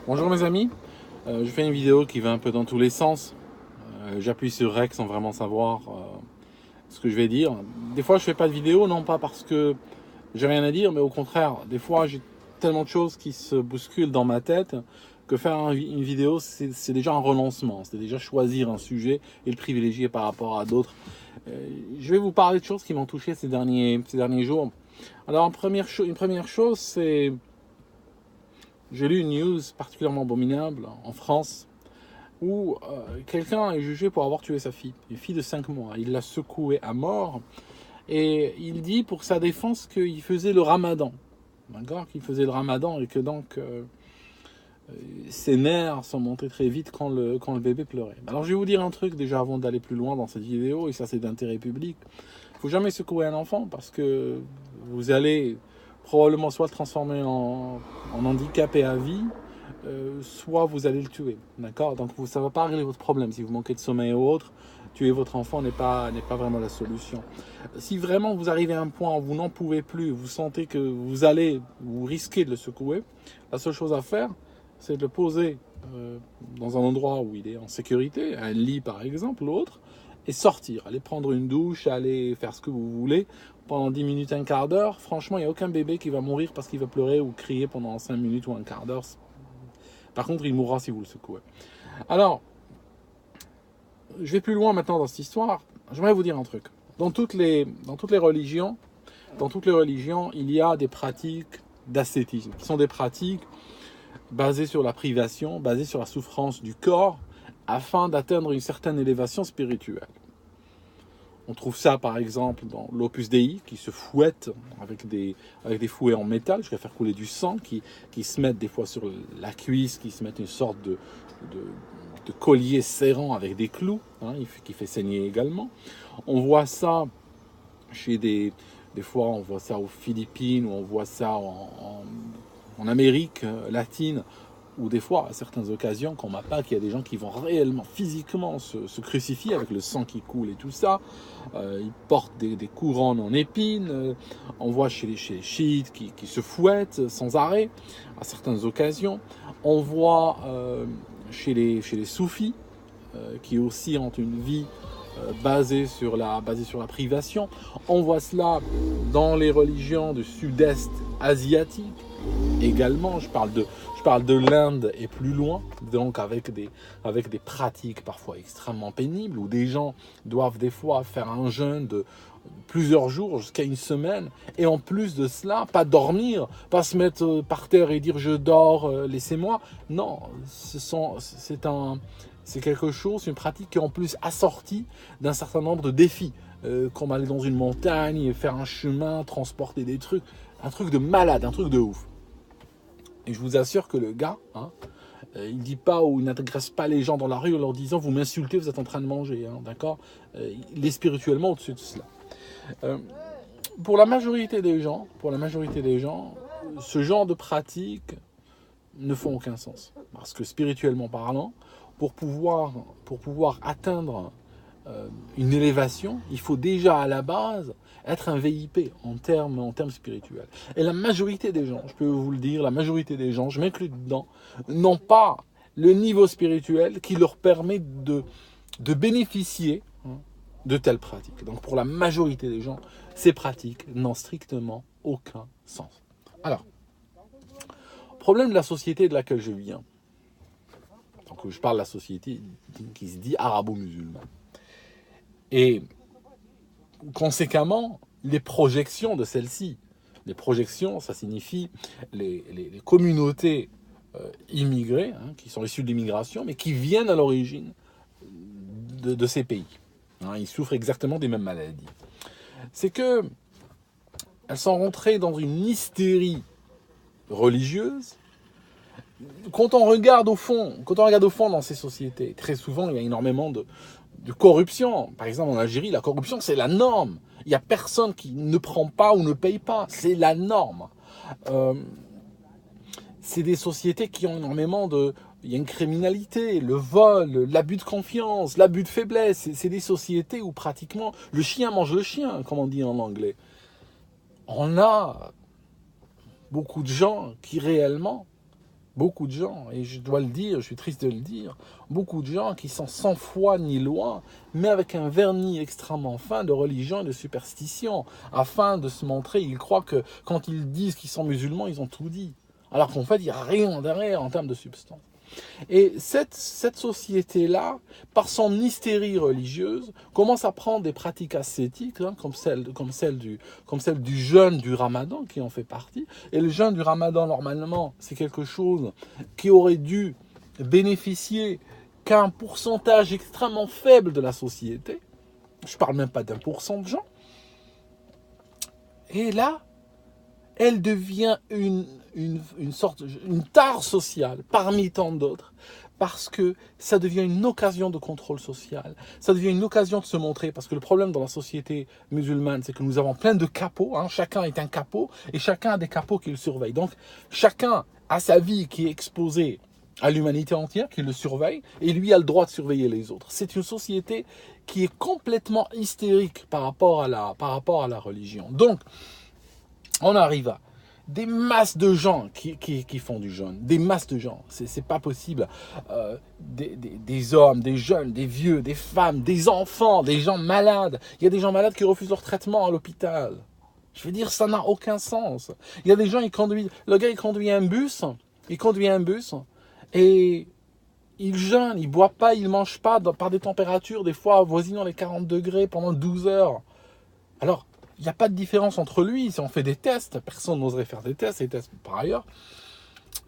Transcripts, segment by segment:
Bonjour mes amis, je fais une vidéo qui va un peu dans tous les sens. J'appuie sur REC sans vraiment savoir ce que je vais dire. Des fois je fais pas de vidéo, non pas parce que j'ai rien à dire, mais au contraire, des fois j'ai tellement de choses qui se bousculent dans ma tête que faire une vidéo c'est déjà un renoncement, c'est déjà choisir un sujet et le privilégier par rapport à d'autres. Je vais vous parler de choses qui m'ont touché ces derniers jours. Alors une première chose c'est... J'ai lu une news particulièrement abominable en France où quelqu'un est jugé pour avoir tué sa fille, une fille de 5 mois. Il l'a secouée à mort et il dit pour sa défense qu'il faisait le ramadan. D'accord, qu'il faisait le ramadan et que donc ses nerfs sont montés très vite quand le bébé pleurait. Alors je vais vous dire un truc déjà avant d'aller plus loin dans cette vidéo, et ça c'est d'intérêt public. Il ne faut jamais secouer un enfant parce que vous allez probablement soit le transformer en handicapé à vie, soit vous allez le tuer. D'accord. Donc ça ne va pas régler votre problème. Si vous manquez de sommeil ou autre, tuer votre enfant n'est pas vraiment la solution. Si vraiment vous arrivez à un point où vous n'en pouvez plus, vous sentez que vous risquez de le secouer, la seule chose à faire, c'est de le poser dans un endroit où il est en sécurité, un lit par exemple, ou autre, et sortir, aller prendre une douche, aller faire ce que vous voulez pendant 10 minutes, un quart d'heure. Franchement, il n'y a aucun bébé qui va mourir parce qu'il va pleurer ou crier pendant 5 minutes ou un quart d'heure. Par contre, il mourra si vous le secouez. Alors, je vais plus loin maintenant dans cette histoire. J'aimerais vous dire un truc. Dans toutes les religions, il y a des pratiques d'ascétisme, qui sont des pratiques basées sur la privation, basées sur la souffrance du corps, afin d'atteindre une certaine élévation spirituelle. On trouve ça par exemple dans l'Opus Dei, qui se fouette avec des fouets en métal jusqu'à faire couler du sang, qui se mettent des fois sur la cuisse, qui se mettent une sorte de collier serrant avec des clous, qui fait saigner également. On voit ça chez des fois on voit ça aux Philippines, ou on voit ça en Amérique latine, ou des fois, à certaines occasions, quand on m'a pas qu'il y a des gens qui vont réellement, physiquement se crucifier avec le sang qui coule et tout ça. Ils portent des couronnes en épines. On voit chez les chiites qui se fouettent sans arrêt, à certaines occasions. On voit chez les soufis, qui aussi ont une vie basée sur la privation. On voit cela dans les religions du sud-est asiatique également. Je parle de l'Inde et plus loin, donc avec des pratiques parfois extrêmement pénibles, où des gens doivent des fois faire un jeûne de plusieurs jours jusqu'à une semaine, et en plus de cela, pas dormir, pas se mettre par terre et dire je dors, laissez-moi. Non, c'est quelque chose, une pratique qui est en plus assortie d'un certain nombre de défis, comme aller dans une montagne, faire un chemin, transporter des trucs, un truc de malade, un truc de ouf. Et je vous assure que le gars, il dit pas, ou il n'agresse pas les gens dans la rue en leur disant vous m'insultez, vous êtes en train de manger, d'accord. Il est spirituellement au-dessus de cela. Pour la majorité des gens, ce genre de pratiques ne font aucun sens, parce que spirituellement parlant, pour pouvoir atteindre une élévation, il faut déjà à la base être un VIP en termes spirituels. Et la majorité des gens, je peux vous le dire, la majorité des gens, je m'inclus dedans, n'ont pas le niveau spirituel qui leur permet de bénéficier de telles pratiques. Donc pour la majorité des gens, ces pratiques n'ont strictement aucun sens. Alors, problème de la société de laquelle je viens. Donc je parle de la société qui se dit arabo-musulmane. Et conséquemment, les projections de celle-ci. Les projections, ça signifie les communautés immigrées, qui sont issues de l'immigration, mais qui viennent à l'origine de ces pays. Ils souffrent exactement des mêmes maladies. C'est que elles sont rentrées dans une hystérie religieuse. Quand on regarde au fond dans ces sociétés, très souvent il y a énormément de corruption. Par exemple, en Algérie, la corruption, c'est la norme. Il n'y a personne qui ne prend pas ou ne paye pas. C'est la norme. C'est des sociétés qui ont énormément de... Il y a une criminalité, le vol, l'abus de confiance, l'abus de faiblesse. C'est des sociétés où pratiquement le chien mange le chien, comme on dit en anglais. On a beaucoup de gens qui réellement beaucoup de gens, et je dois le dire, je suis triste de le dire, beaucoup de gens qui sont sans foi ni loi, mais avec un vernis extrêmement fin de religion et de superstition, afin de se montrer, ils croient que quand ils disent qu'ils sont musulmans, ils ont tout dit. Alors qu'en fait, il n'y a rien derrière en termes de substance. Et cette société-là, par son hystérie religieuse, commence à prendre des pratiques ascétiques, hein, comme celle du jeûne du Ramadan, qui en fait partie. Et le jeûne du Ramadan, normalement, c'est quelque chose qui aurait dû bénéficier qu'à un pourcentage extrêmement faible de la société. Je ne parle même pas d'1% de gens. Et là, elle devient une tare sociale parmi tant d'autres, parce que ça devient une occasion de contrôle social, ça devient une occasion de se montrer, parce que le problème dans la société musulmane, c'est que nous avons plein de capots, hein, chacun est un capot, et chacun a des capots qui le surveillent. Donc chacun a sa vie qui est exposée à l'humanité entière, qui le surveille, et lui a le droit de surveiller les autres. C'est une société qui est complètement hystérique par rapport à la religion. Donc, on arrive à des masses de gens qui font du jeûne, des masses de gens, c'est pas possible, des hommes, des jeunes, des vieux, des femmes, des enfants, des gens malades. Il y a des gens malades qui refusent leur traitement à l'hôpital. Je veux dire, ça n'a aucun sens. Il y a des gens, le gars il conduit un bus, et il jeûne, il boit pas, il mange pas par des températures des fois avoisinant les 40 degrés pendant 12 heures. Alors, il n'y a pas de différence entre lui. Si on fait des tests, personne n'oserait faire des tests par ailleurs.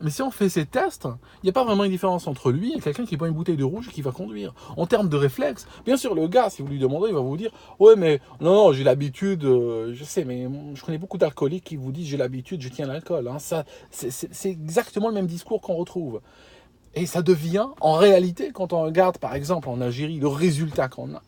Mais si on fait ces tests, il n'y a pas vraiment une différence entre lui et quelqu'un qui boit une bouteille de rouge et qui va conduire. En termes de réflexe, bien sûr, le gars, si vous lui demandez, il va vous dire « Ouais, mais non, j'ai l'habitude, je sais, mais je connais beaucoup d'alcooliques qui vous disent « J'ai l'habitude, je tiens l'alcool. Hein. » C'est exactement le même discours qu'on retrouve. Et ça devient, en réalité, quand on regarde, par exemple, en Algérie, le résultat qu'on a,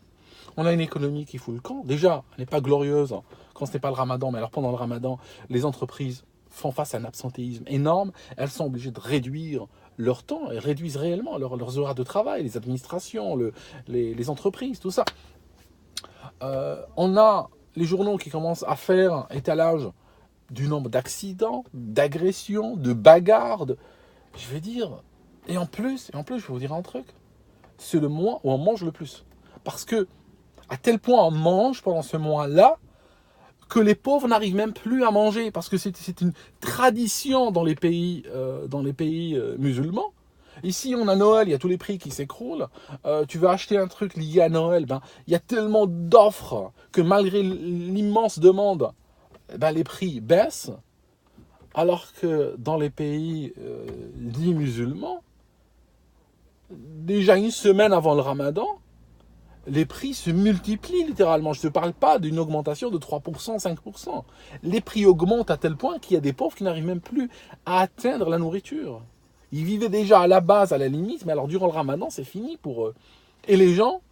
on a une économie qui fout le camp. Déjà, elle n'est pas glorieuse quand ce n'est pas le ramadan, mais alors pendant le ramadan, les entreprises font face à un absentéisme énorme. Elles sont obligées de réduire leur temps et réduisent réellement leurs horaires de travail, les administrations, les entreprises, tout ça. On a les journaux qui commencent à faire étalage du nombre d'accidents, d'agressions, de bagarres. Je vais dire, et en plus, je vais vous dire un truc, c'est le mois où on mange le plus. Parce que à tel point on mange pendant ce mois-là que les pauvres n'arrivent même plus à manger parce que c'est une tradition dans les pays musulmans. Ici, on a Noël, il y a tous les prix qui s'écroulent. Tu veux acheter un truc lié à Noël, il y a tellement d'offres que malgré l'immense demande, les prix baissent. Alors que dans les pays dits musulmans, déjà une semaine avant le ramadan, les prix se multiplient littéralement. Je ne te parle pas d'une augmentation de 3%, 5%. Les prix augmentent à tel point qu'il y a des pauvres qui n'arrivent même plus à atteindre la nourriture. Ils vivaient déjà à la base, à la limite, mais alors durant le ramadan, c'est fini pour eux. Et les gens,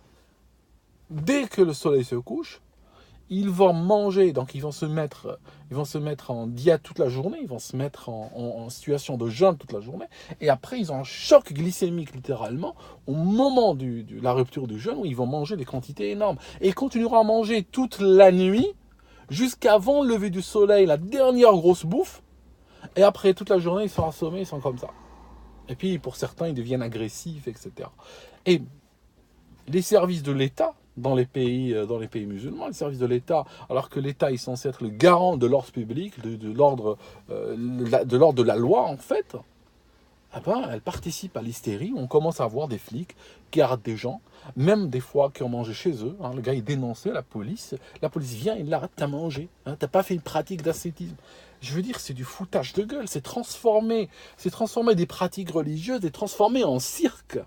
dès que le soleil se couche, ils vont manger, donc ils vont se mettre en diète toute la journée, ils vont se mettre en situation de jeûne toute la journée, et après ils ont un choc glycémique littéralement au moment de la rupture du jeûne où ils vont manger des quantités énormes. Et ils continueront à manger toute la nuit jusqu'avant le lever du soleil, la dernière grosse bouffe, et après toute la journée ils sont assommés, ils sont comme ça. Et puis pour certains ils deviennent agressifs, etc. Et les services de l'État, dans les pays musulmans, les services de l'État, alors que l'État est censé être le garant de l'ordre public, de l'ordre de la loi en fait, elle participe à l'hystérie. On commence à voir des flics qui arrêtent des gens, même des fois qui ont mangé chez eux. Le gars est dénoncé, la police vient, il l'arrête, t'as mangé, t'as pas fait une pratique d'ascétisme. Je veux dire, c'est du foutage de gueule, c'est transformer des pratiques religieuses et transformer en cirque.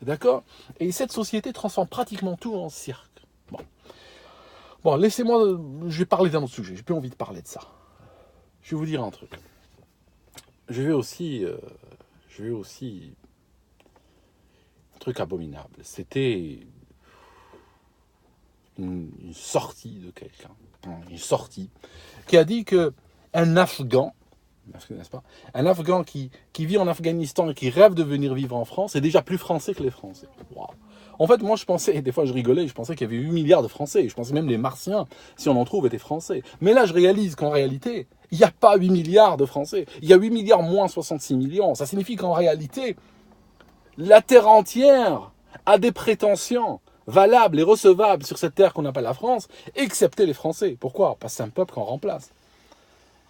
D'accord? Et cette société transforme pratiquement tout en cirque. Bon, laissez-moi... Je vais parler d'un autre sujet. J'ai plus envie de parler de ça. Je vais vous dire un truc. Je vais aussi... Un truc abominable. C'était une sortie de quelqu'un. Une sortie. Qui a dit que un Afghan n'est-ce pas? Un Afghan qui vit en Afghanistan et qui rêve de venir vivre en France est déjà plus français que les Français. Wow. En fait, moi, je pensais, et des fois je rigolais, je pensais qu'il y avait 8 milliards de Français. Je pensais même les Martiens, si on en trouve, étaient Français. Mais là, je réalise qu'en réalité, il n'y a pas 8 milliards de Français. Il y a 8 milliards moins 66 millions. Ça signifie qu'en réalité, la Terre entière a des prétentions valables et recevables sur cette terre qu'on appelle la France, excepté les Français. Pourquoi? Parce que c'est un peuple qu'on remplace.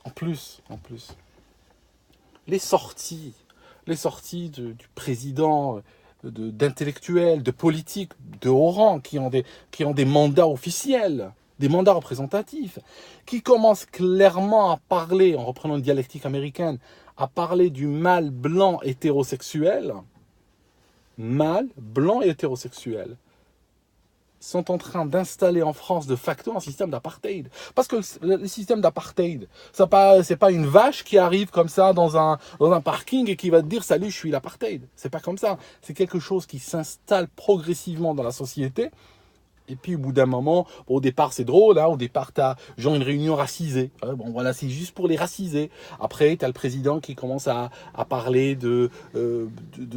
En plus, les sorties du président, d'intellectuels, de politiques de haut rang qui ont des mandats officiels, des mandats représentatifs, qui commencent clairement à parler, en reprenant une dialectique américaine, à parler du mâle blanc hétérosexuel, sont en train d'installer en France de facto un système d'apartheid. Parce que le système d'apartheid, c'est pas une vache qui arrive comme ça dans un parking et qui va te dire « Salut, je suis l'apartheid ». C'est pas comme ça. C'est quelque chose qui s'installe progressivement dans la société. Et puis au bout d'un moment, au départ c'est drôle, hein, au départ tu as genre une réunion racisée, bon voilà, c'est juste pour les raciser. Après tu as le président qui commence à parler de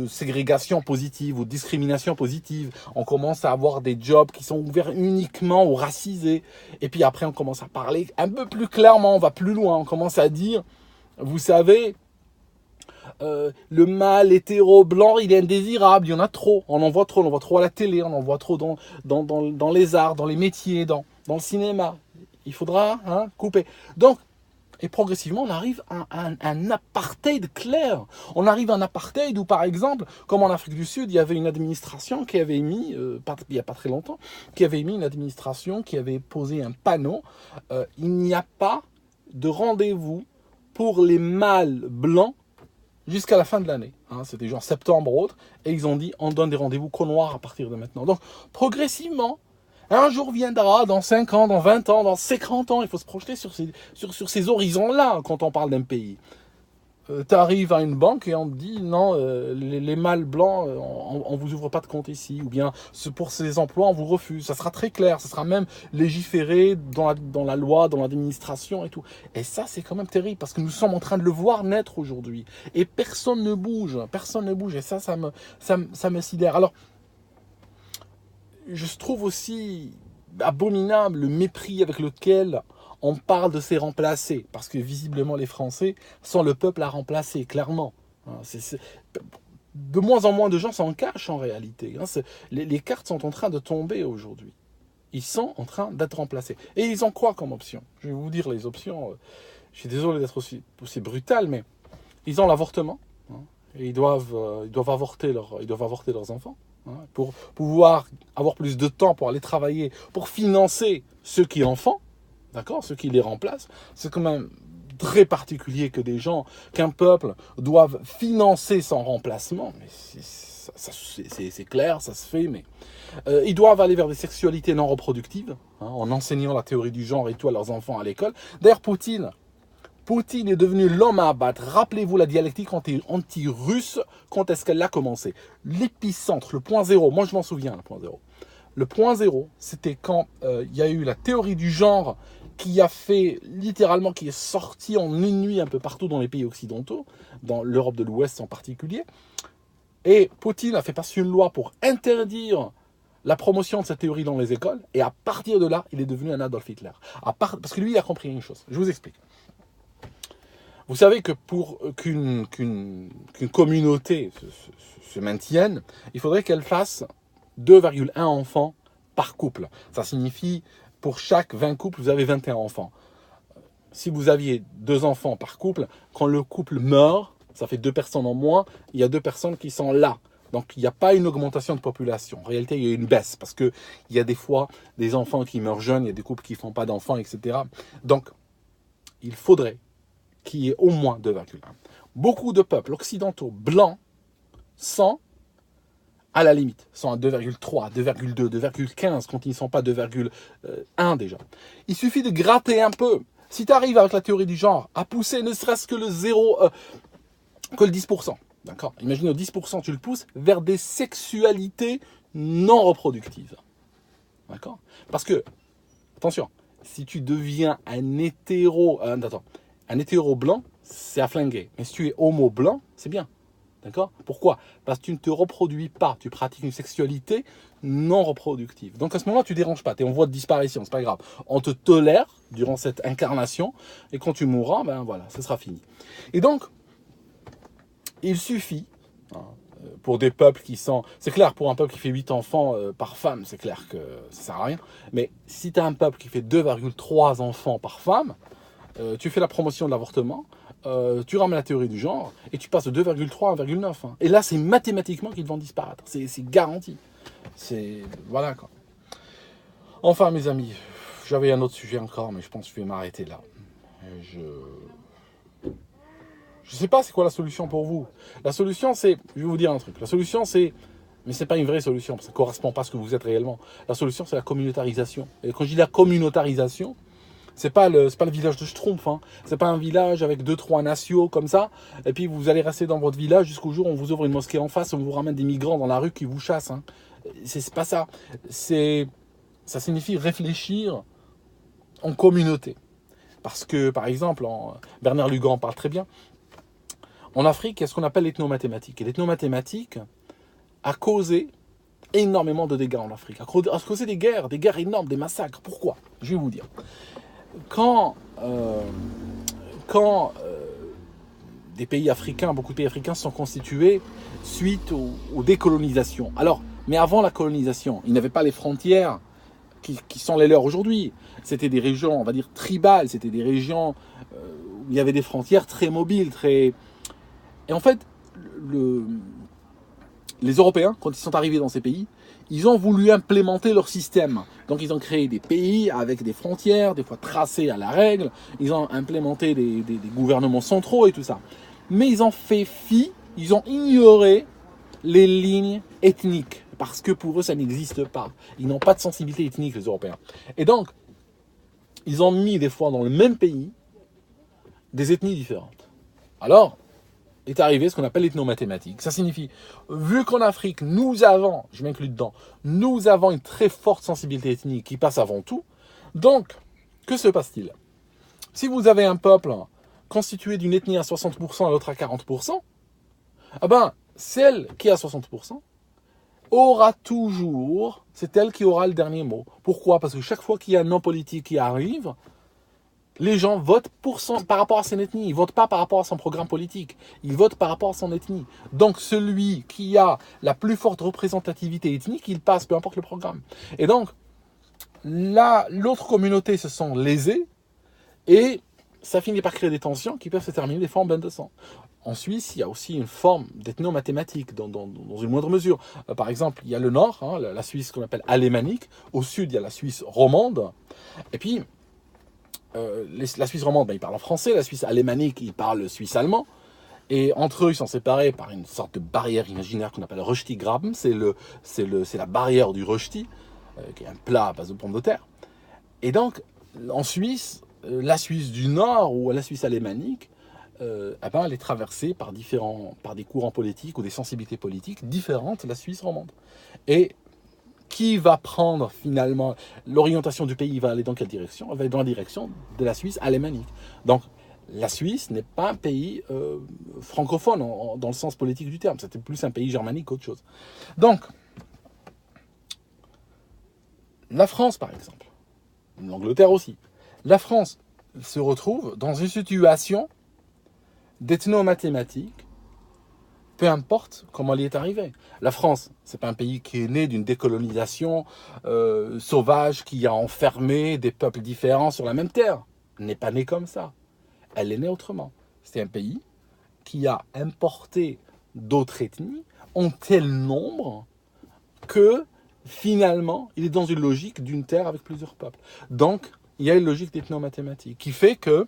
ségrégation positive ou de discrimination positive. On commence à avoir des jobs qui sont ouverts uniquement aux racisés. Et puis après on commence à parler un peu plus clairement, on va plus loin, on commence à dire, vous savez, le mâle hétéro blanc, il est indésirable, il y en a trop, on en voit trop à la télé, on en voit trop dans les arts, dans les métiers, dans le cinéma. Il faudra couper. Donc, et progressivement, on arrive à un apartheid clair. On arrive à un apartheid où, par exemple, comme en Afrique du Sud, il y avait une administration qui avait mis, il n'y a pas très longtemps, qui avait mis une administration qui avait posé un panneau, il n'y a pas de rendez-vous pour les mâles blancs jusqu'à la fin de l'année. C'était genre septembre ou autre. Et ils ont dit, on donne des rendez-vous qu'aux noirs à partir de maintenant. Donc, progressivement, un jour viendra, dans 5 ans, dans 20 ans, dans 50 ans, il faut se projeter sur ces horizons-là quand on parle d'un pays. Tu arrives à une banque et on te dit, non, les mâles blancs, on vous ouvre pas de compte ici. Ou bien, pour ces emplois, on vous refuse. Ça sera très clair, ça sera même légiféré dans la loi, dans l'administration et tout. Et ça, c'est quand même terrible parce que nous sommes en train de le voir naître aujourd'hui. Et personne ne bouge. Et ça me sidère. Alors, je trouve aussi abominable le mépris avec lequel on parle de ces remplacés, parce que visiblement les Français sont le peuple à remplacer, clairement. De moins en moins de gens s'en cachent en réalité. Les cartes sont en train de tomber aujourd'hui. Ils sont en train d'être remplacés. Et ils ont quoi comme option? Je vais vous dire les options. Je suis désolé d'être aussi brutal, mais ils ont l'avortement. Et ils doivent avorter leurs enfants. Pour pouvoir avoir plus de temps pour aller travailler, pour financer ceux qui en font, d'accord, ceux qui les remplacent. C'est quand même très particulier qu'un peuple doive financer son remplacement. Mais c'est clair, ça se fait, mais ils doivent aller vers des sexualités non reproductives, en enseignant la théorie du genre et tout à leurs enfants à l'école. D'ailleurs, Poutine est devenu l'homme à abattre. Rappelez-vous la dialectique anti-russe, quand est-ce qu'elle a commencé? L'épicentre, le point zéro, moi je m'en souviens, le point zéro. Le point zéro, c'était quand il y a eu la théorie du genre qui est sortie en une nuit un peu partout dans les pays occidentaux, dans l'Europe de l'Ouest en particulier. Et Poutine a fait passer une loi pour interdire la promotion de cette théorie dans les écoles. Et à partir de là, il est devenu un Adolf Hitler. Parce que lui, il a compris une chose. Je vous explique. Vous savez que pour qu'une communauté se maintienne, il faudrait qu'elle fasse 2,1 enfants par couple. Ça signifie, pour chaque 20 couples, vous avez 21 enfants. Si vous aviez 2 enfants par couple, quand le couple meurt, ça fait 2 personnes en moins, il y a 2 personnes qui sont là. Donc, il n'y a pas une augmentation de population. En réalité, il y a une baisse parce qu'il y a des fois des enfants qui meurent jeunes, il y a des couples qui ne font pas d'enfants, etc. Donc, il faudrait qu'il y ait au moins 2,1. Beaucoup de peuples occidentaux blancs sont à la limite, sont à 2,3, 2,2, 2,15 quand ils ne sont pas 2,1 déjà. Il suffit de gratter un peu. Si tu arrives avec la théorie du genre à pousser ne serait-ce que le 10%, d'accord? Imagine au 10%, tu le pousses vers des sexualités non reproductives. D'accord? Parce que, attention, si tu deviens un hétéro blanc, c'est à flinguer. Mais si tu es homo blanc, c'est bien. D'accord? Pourquoi? Parce que tu ne te reproduis pas, tu pratiques une sexualité non reproductive. Donc à ce moment-là, tu ne déranges pas, tu es en voie de disparition, c'est pas grave. On te tolère durant cette incarnation, et quand tu mourras, ben voilà, ce sera fini. Et donc, il suffit, hein, pour des peuples qui sont... C'est clair, pour un peuple qui fait 8 enfants par femme, c'est clair que ça ne sert à rien. Mais si tu as un peuple qui fait 2,3 enfants par femme, tu fais la promotion de l'avortement, tu ramènes la théorie du genre, et tu passes de 2,3 à 1,9. Hein. Et là, c'est mathématiquement qu'ils vont disparaître. C'est garanti. C'est... Voilà, quoi. Enfin, mes amis, j'avais un autre sujet encore, mais je pense que je vais m'arrêter là. Je sais pas c'est quoi la solution pour vous. La solution, c'est... Je vais vous dire un truc. La solution, c'est... Mais c'est pas une vraie solution, parce que ça ne correspond pas à ce que vous êtes réellement. La solution, c'est la communautarisation. Et quand je dis la communautarisation, c'est pas le village de Schtroumpf, hein. C'est pas un village avec 2-3 nations comme ça, et puis vous allez rester dans votre village jusqu'au jour où on vous ouvre une mosquée en face, on vous ramène des migrants dans la rue qui vous chassent. Hein. C'est pas ça. Ça signifie réfléchir en communauté. Parce que, par exemple, Bernard Lugan en parle très bien, en Afrique, il y a ce qu'on appelle l'ethnomathématique. Et l'ethnomathématique a causé énormément de dégâts en Afrique, a causé des guerres énormes, des massacres. Pourquoi? Je vais vous dire. Quand des pays africains, beaucoup de pays africains sont constitués suite aux décolonisations. Alors, mais avant la colonisation, ils n'avaient pas les frontières qui sont les leurs aujourd'hui. C'était des régions, on va dire, tribales, c'était des régions où il y avait des frontières très mobiles, très... Et en fait, les Européens, quand ils sont arrivés dans ces pays, ils ont voulu implémenter leur système. Donc ils ont créé des pays avec des frontières, des fois tracées à la règle. Ils ont implémenté des gouvernements centraux et tout ça. Mais ils ont fait fi, ils ont ignoré les lignes ethniques. Parce que pour eux, ça n'existe pas. Ils n'ont pas de sensibilité ethnique, les Européens. Et donc, ils ont mis des fois dans le même pays des ethnies différentes. Alors, est arrivé ce qu'on appelle l'ethnomathématique. Ça signifie, vu qu'en Afrique, nous avons, je m'inclus dedans, nous avons une très forte sensibilité ethnique qui passe avant tout, donc, que se passe-t-il? Si vous avez un peuple constitué d'une ethnie à 60% et l'autre à 40%, eh ben, celle qui est à 60% aura toujours, c'est elle qui aura le dernier mot. Pourquoi? Parce que chaque fois qu'il y a un homme politique qui arrive, les gens votent par rapport à son ethnie. Ils ne votent pas par rapport à son programme politique. Ils votent par rapport à son ethnie. Donc, celui qui a la plus forte représentativité ethnique, il passe, peu importe le programme. Et donc, là, l'autre communauté se sent lésée et ça finit par créer des tensions qui peuvent se terminer des fois en bain de sang. En Suisse, il y a aussi une forme d'ethnomathématique dans une moindre mesure. Par exemple, il y a le nord, hein, la Suisse qu'on appelle alémanique. Au sud, il y a la Suisse romande. Et puis, la Suisse romande, ils parlent en français. La Suisse alémanique, ils parlent suisse-allemand. Et entre eux, ils sont séparés par une sorte de barrière imaginaire qu'on appelle Röstigraben. C'est la barrière du Rösti, qui est un plat à base de pommes de terre. Et donc, en Suisse, la Suisse du Nord ou la Suisse alémanique, elle est traversée par des courants politiques ou des sensibilités politiques différentes de la Suisse romande. Et qui va prendre finalement l'orientation du pays, va aller dans quelle direction? Elle va aller dans la direction de la Suisse alémanique. Donc, la Suisse n'est pas un pays francophone dans le sens politique du terme. C'était plus un pays germanique qu'autre chose. Donc, la France, par exemple, l'Angleterre aussi, la France se retrouve dans une situation d'ethnomathématique, peu importe comment elle y est arrivée. La France, c'est pas un pays qui est né d'une décolonisation sauvage qui a enfermé des peuples différents sur la même terre. Elle n'est pas née comme ça. Elle est née autrement. C'est un pays qui a importé d'autres ethnies en tel nombre que finalement, il est dans une logique d'une terre avec plusieurs peuples. Donc, il y a une logique d'ethnomathématique qui fait que,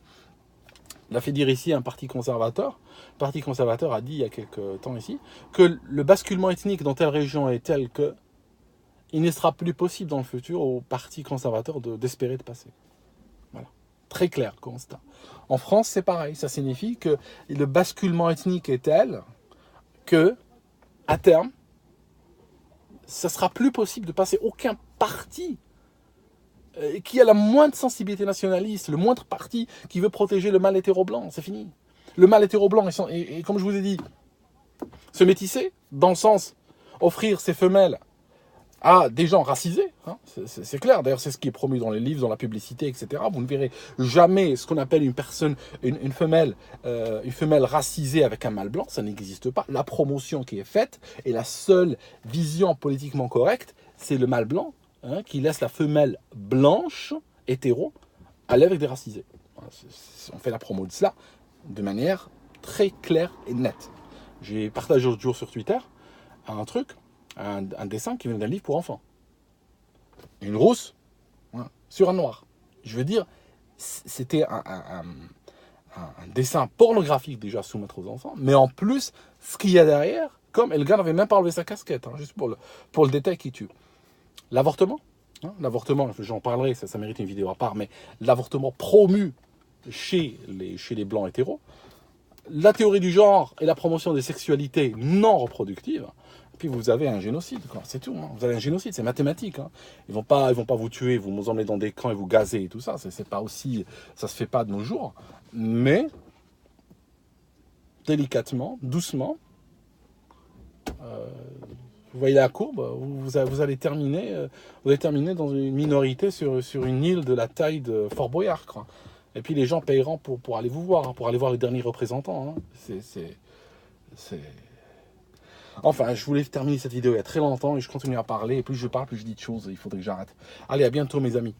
l'a fait dire ici un parti conservateur. Le parti conservateur a dit il y a quelques temps ici que le basculement ethnique dans telle région est tel que il ne sera plus possible dans le futur au parti conservateur d'espérer de passer. Voilà. Très clair constat. En France, c'est pareil. Ça signifie que le basculement ethnique est tel que, à terme, ça sera plus possible de passer aucun parti qui a la moindre sensibilité nationaliste, le moindre parti qui veut protéger le mâle hétéro-blanc, c'est fini. le mâle hétéro-blanc, et comme je vous ai dit, se métisser, dans le sens offrir ses femelles à des gens racisés, hein, c'est clair, d'ailleurs c'est ce qui est promu dans les livres, dans la publicité, etc. Vous ne verrez jamais ce qu'on appelle une femelle racisée avec un mâle blanc, ça n'existe pas. La promotion qui est faite et la seule vision politiquement correcte, c'est le mâle blanc, hein, qui laisse la femelle blanche, hétéro, aller avec des racisés. On fait la promo de cela de manière très claire et nette. J'ai partagé l'autre jour sur Twitter un dessin qui vient d'un livre pour enfants. Une rousse, hein, sur un noir. Je veux dire, c'était un dessin pornographique déjà à soumettre aux enfants, mais en plus, ce qu'il y a derrière, et le gars n'avait même pas enlevé sa casquette, hein, juste pour le détail qui tue. L'avortement, hein, l'avortement, j'en parlerai, ça mérite une vidéo à part, mais l'avortement promu chez les blancs hétéros, la théorie du genre et la promotion des sexualités non reproductives, puis vous avez un génocide, c'est tout. Hein. Vous avez un génocide, c'est mathématique. Hein. Ils vont pas vous tuer, vous emmener dans des camps et vous gazer et tout ça. C'est pas aussi, ça se fait pas de nos jours. Mais délicatement, doucement, vous voyez la courbe, vous allez terminer dans une minorité sur une île de la taille de Fort Boyard. Quoi. Et puis les gens payeront pour aller vous voir, hein, pour aller voir les derniers représentants. Hein. Enfin, je voulais terminer cette vidéo il y a très longtemps et je continue à parler. Et plus je parle, plus je dis de choses. Il faudrait que j'arrête. Allez, à bientôt mes amis.